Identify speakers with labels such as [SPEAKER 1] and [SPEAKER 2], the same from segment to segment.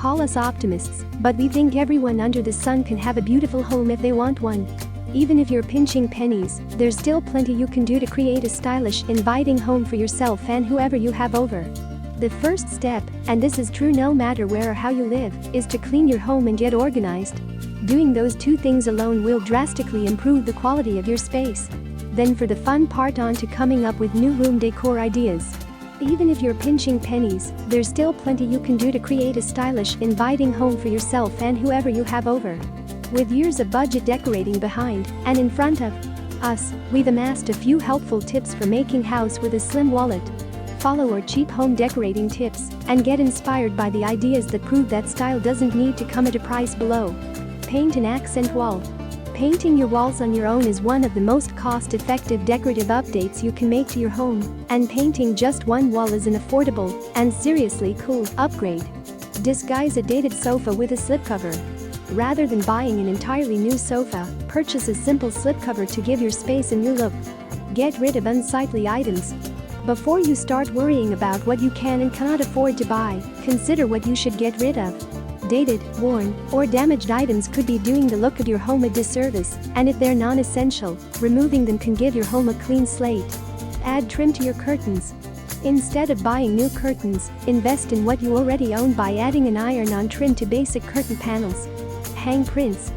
[SPEAKER 1] Call us optimists, but we think everyone under the sun can have a beautiful home if they want one. Even if you're pinching pennies, there's still plenty you can do to create a stylish, inviting home for yourself and whoever you have over. The first step, and this is true no matter where or how you live, is to clean your home and get organized. Doing those two things alone will drastically improve the quality of your space. Then for the fun part, on to coming up with new room decor ideas. Even if you're pinching pennies, there's still plenty you can do to create a stylish, inviting home for yourself and whoever you have over. With years of budget decorating behind and in front of us, we've amassed a few helpful tips for making house with a slim wallet. Follow our cheap home decorating tips and get inspired by the ideas that prove that style doesn't need to come at a price below. Paint an accent wall. Painting your walls on your own is one of the most cost-effective decorative updates you can make to your home, and painting just one wall is an affordable and seriously cool upgrade. Disguise a dated sofa with a slipcover. Rather than buying an entirely new sofa, purchase a simple slipcover to give your space a new look. Get rid of unsightly items. Before you start worrying about what you can and cannot afford to buy, consider what you should get rid of. Dated, worn, or damaged items could be doing the look of your home a disservice, and if they're non-essential, removing them can give your home a clean slate. Add trim to your curtains. Instead of buying new curtains, invest in what you already own by adding an iron-on trim to basic curtain panels. Hang prints.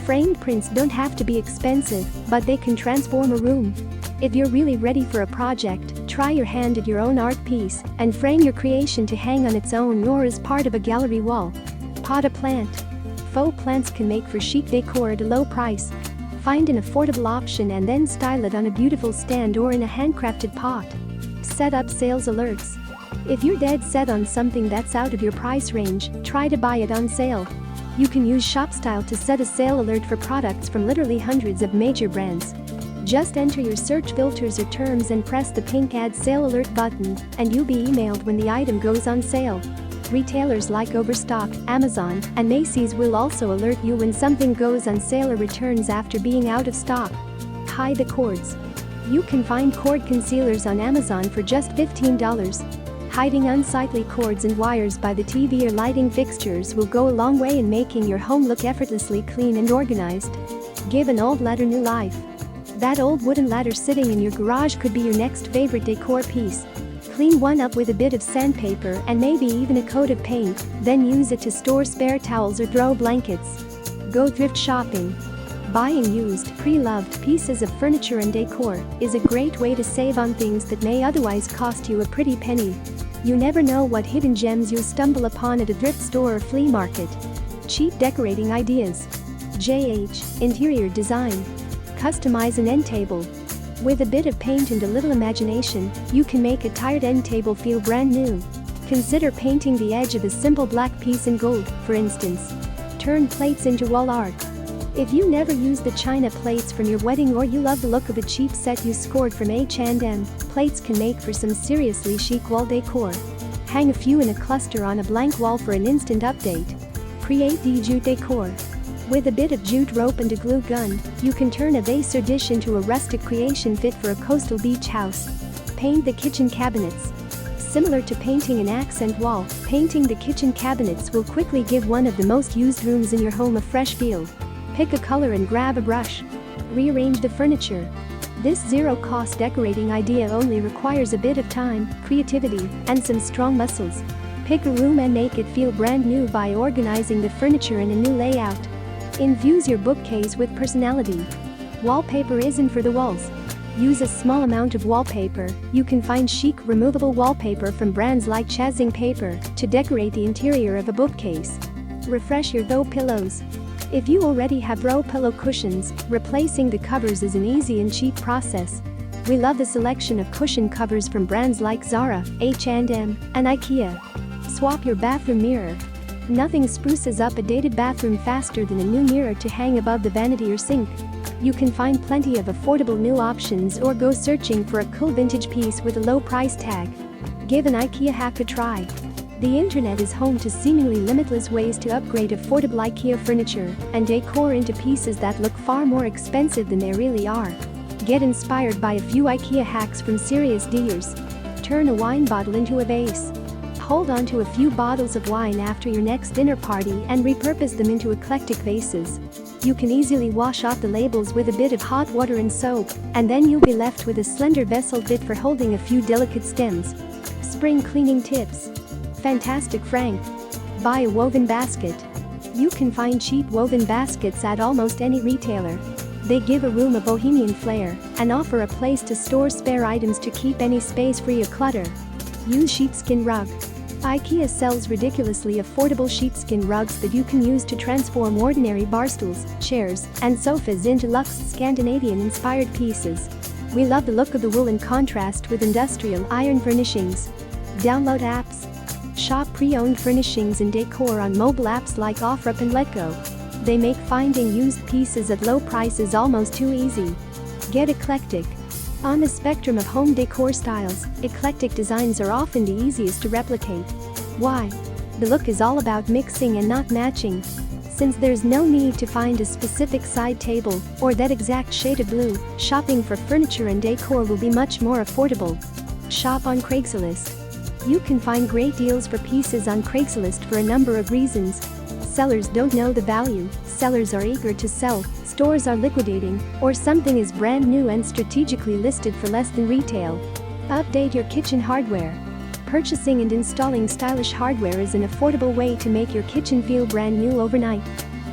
[SPEAKER 1] Framed prints don't have to be expensive, but they can transform a room. If you're really ready for a project, try your hand at your own art piece and frame your creation to hang on its own or as part of a gallery wall. Pot a plant. Faux plants can make for chic decor at a low price. Find an affordable option and then style it on a beautiful stand or in a handcrafted pot. Set up sales alerts. If you're dead set on something that's out of your price range, try to buy it on sale. You can use ShopStyle to set a sale alert for products from literally hundreds of major brands. Just enter your search filters or terms and press the pink Add Sale Alert button, and you'll be emailed when the item goes on sale. Retailers like Overstock, Amazon, and Macy's will also alert you when something goes on sale or returns after being out of stock. Hide the cords. You can find cord concealers on Amazon for just $15. Hiding unsightly cords and wires by the TV or lighting fixtures will go a long way in making your home look effortlessly clean and organized. Give an old ladder new life. That old wooden ladder sitting in your garage could be your next favorite decor piece. Clean one up with a bit of sandpaper and maybe even a coat of paint, then use it to store spare towels or throw blankets. Go thrift shopping. Buying used, pre-loved pieces of furniture and decor is a great way to save on things that may otherwise cost you a pretty penny. You never know what hidden gems you'll stumble upon at a thrift store or flea market. Cheap decorating ideas. JH, interior design. Customize an end table. With a bit of paint and a little imagination, you can make a tired end table feel brand new. Consider painting the edge of a simple black piece in gold, for instance. Turn plates into wall art. If you never use the china plates from your wedding or you love the look of a cheap set you scored from H&M, plates can make for some seriously chic wall decor. Hang a few in a cluster on a blank wall for an instant update. Create the jute decor. With a bit of jute rope and a glue gun, you can turn a vase or dish into a rustic creation fit for a coastal beach house. Paint the kitchen cabinets. Similar to painting an accent wall, painting the kitchen cabinets will quickly give one of the most used rooms in your home a fresh feel. Pick a color and grab a brush. Rearrange the furniture. This zero-cost decorating idea only requires a bit of time, creativity, and some strong muscles. Pick a room and make it feel brand new by organizing the furniture in a new layout. Infuse your bookcase with personality. Wallpaper isn't for the walls. Use a small amount of wallpaper. You can find chic removable wallpaper from brands like Chasing Paper to decorate the interior of a bookcase. Refresh your throw pillows. If you already have throw pillow cushions, replacing the covers is an easy and cheap process. We love the selection of cushion covers from brands like Zara, H&M, and IKEA. Swap your bathroom mirror. Nothing spruces up a dated bathroom faster than a new mirror to hang above the vanity or sink. You can find plenty of affordable new options or go searching for a cool vintage piece with a low price tag. Give an IKEA hack a try. The internet is home to seemingly limitless ways to upgrade affordable IKEA furniture and decor into pieces that look far more expensive than they really are. Get inspired by a few IKEA hacks from serious D'ers. Turn a wine bottle into a vase. hold on to a few bottles of wine after your next dinner party and repurpose them into eclectic vases. You can easily wash off the labels with a bit of hot water and soap, and then you'll be left with a slender vessel fit for holding a few delicate stems. Spring cleaning tips. Fantastic Frank. Buy a woven basket. You can find cheap woven baskets at almost any retailer. They give a room a bohemian flair and offer a place to store spare items to keep any space free of clutter. Use sheepskin rug. IKEA sells ridiculously affordable sheepskin rugs that you can use to transform ordinary bar stools, chairs, and sofas into luxe Scandinavian-inspired pieces. We love the look of the wool in contrast with industrial iron furnishings. Download apps. Shop pre-owned furnishings and decor on mobile apps like OfferUp and LetGo. They make finding used pieces at low prices almost too easy. Get eclectic. On the spectrum of home decor styles, eclectic designs are often the easiest to replicate. Why? The look is all about mixing and not matching. Since there's no need to find a specific side table or that exact shade of blue, shopping for furniture and decor will be much more affordable. Shop on Craigslist. You can find great deals for pieces on Craigslist for a number of reasons. Sellers don't know the value, sellers are eager to sell, stores are liquidating, or something is brand new and strategically listed for less than retail. Update your kitchen hardware. Purchasing and installing stylish hardware is an affordable way to make your kitchen feel brand new overnight.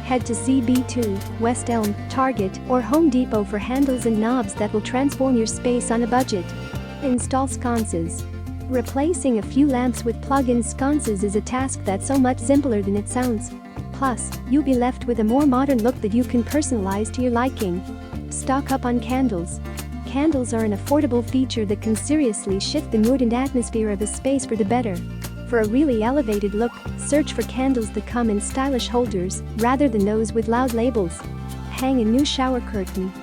[SPEAKER 1] Head to CB2, West Elm, Target, or Home Depot for handles and knobs that will transform your space on a budget. Install sconces. Replacing a few lamps with plug-in sconces is a task that's so much simpler than it sounds. Plus, you'll be left with a more modern look that you can personalize to your liking. Stock up on candles. Candles are an affordable feature that can seriously shift the mood and atmosphere of a space for the better. For a really elevated look, search for candles that come in stylish holders rather than those with loud labels. Hang a new shower curtain.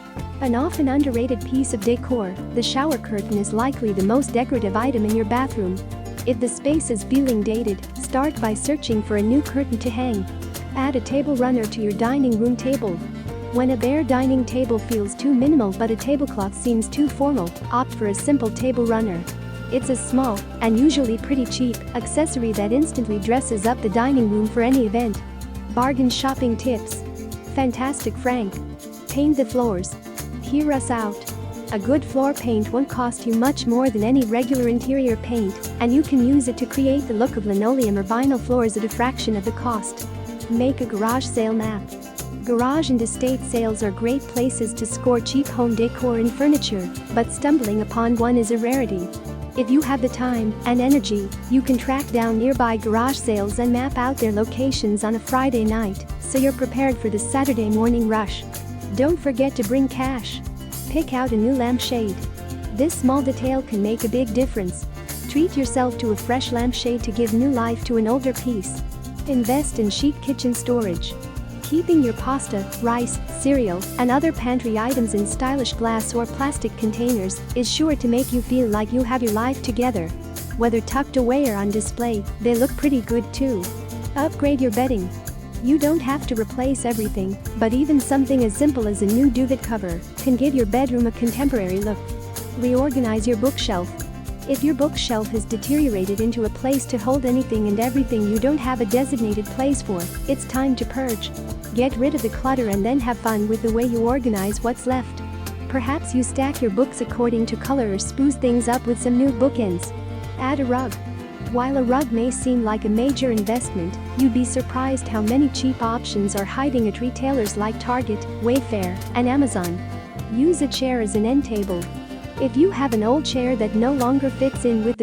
[SPEAKER 1] An often underrated piece of decor, the shower curtain is likely the most decorative item in your bathroom. If the space is feeling dated, start by searching for a new curtain to hang. Add a table runner to your dining room table. When a bare dining table feels too minimal but a tablecloth seems too formal, opt for a simple table runner. It's a small, and usually pretty cheap, accessory that instantly dresses up the dining room for any event. Bargain shopping tips. Fantastic Frank. Paint the floors. Hear us out. A good floor paint won't cost you much more than any regular interior paint, and you can use it to create the look of linoleum or vinyl floors at a fraction of the cost. Make a garage sale map. Garage and estate sales are great places to score cheap home decor and furniture, but stumbling upon one is a rarity. If you have the time and energy, you can track down nearby garage sales and map out their locations on a Friday night, so you're prepared for the Saturday morning rush. Don't forget to bring cash. Pick out a new lampshade. This small detail can make a big difference. Treat yourself to a fresh lampshade to give new life to an older piece. Invest in chic kitchen storage. Keeping your pasta, rice, cereal, and other pantry items in stylish glass or plastic containers is sure to make you feel like you have your life together. Whether tucked away or on display, they look pretty good too. Upgrade your bedding. You don't have to replace everything, but even something as simple as a new duvet cover can give your bedroom a contemporary look. Reorganize your bookshelf. If your bookshelf has deteriorated into a place to hold anything and everything you don't have a designated place for, it's time to purge. Get rid of the clutter and then have fun with the way you organize what's left. Perhaps you stack your books according to color or spruce things up with some new bookends. Add a rug. While a rug may seem like a major investment, you'd be surprised how many cheap options are hiding at retailers like Target, Wayfair, and Amazon. Use a chair as an end table. If you have an old chair that no longer fits in with the